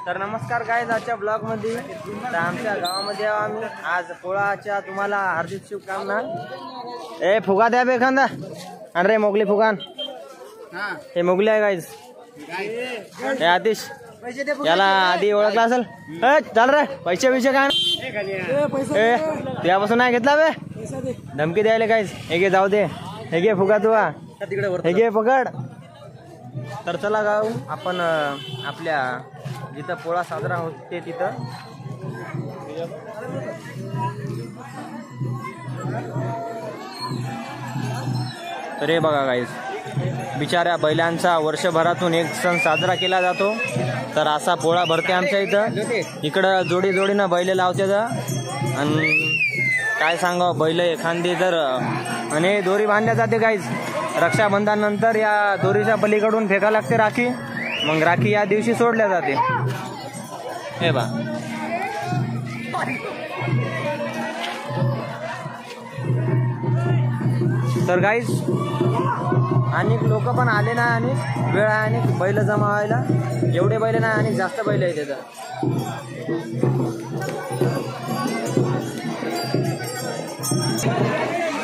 तर नमस्कार गाईज, आजच्या ब्लॉग मध्ये तर आमच्या गावामध्ये आम्ही आज पोळाच्या तुम्हाला हार्दिक शुभकामना। ए फुगा द्या बे एखादा, आणि रे मोगली फुगान, हे मोगली आहे गाईज, हे आतिश, याला आधी ओळखला असेल। चाल रे पैसे विषय काय त्यापासून नाही घेतला बे, धमकी द्यायला गाईज। हे घे जाऊ दे, हे घे फुगा तू, हे घे पकड। तर चला गाव आपण आपल्या जिथं पोळा साजरा होते तिथं तर हे बघा गाईज, बिचाऱ्या बैलांचा वर्षभरातून एक सण साजरा केला जातो। तर असा पोळा भरते आमच्या इथं। इकडं जोडी जोडीनं बैल लावते आणि काय सांगावं, बैल एखादी जर आणि दोरी बांधल्या जाते गाईज। रक्षाबंधन नंतर या दोरीच्या पलीकडून फेका लागते राखी, मग राखी या दिवशी सोडल्या जाते। हे बा तर गाईज आणि लोक पण आले नाही, आणि वेळ आहे आणि बैल जमा व्हायला, एवढे बैल नाही आणि जास्त बैल आहेत तिथं।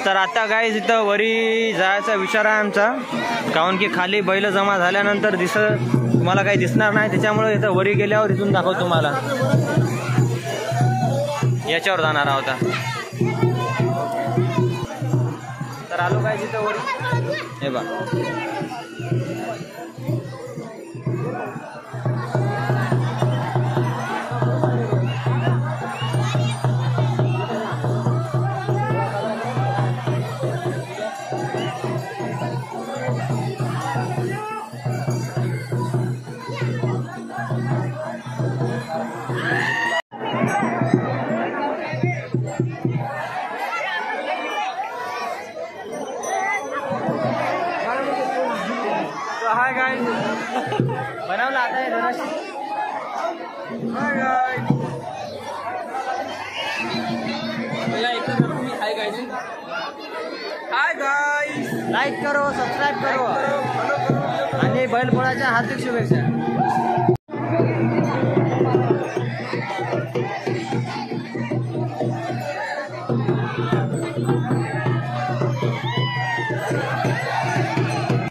तर आता गाईज इथं वरी जायचा विचार आहे आमचा, कारण की खाली बैल जमा झाल्यानंतर तुम्हाला काही दिसणार नाही, त्याच्यामुळे इथं वरी गेल्यावर इथून दाखवतो तुम्हाला। याच्यावर जाणार आहोत तर आलो गाईज इथं वरी, हे बा हाय गाइस, बनवला आता है जरा। Hi guys, hi guys, like करो, सबस्क्राईब करो आणि बैलपोळ्याच्या हार्दिक शुभेच्छा।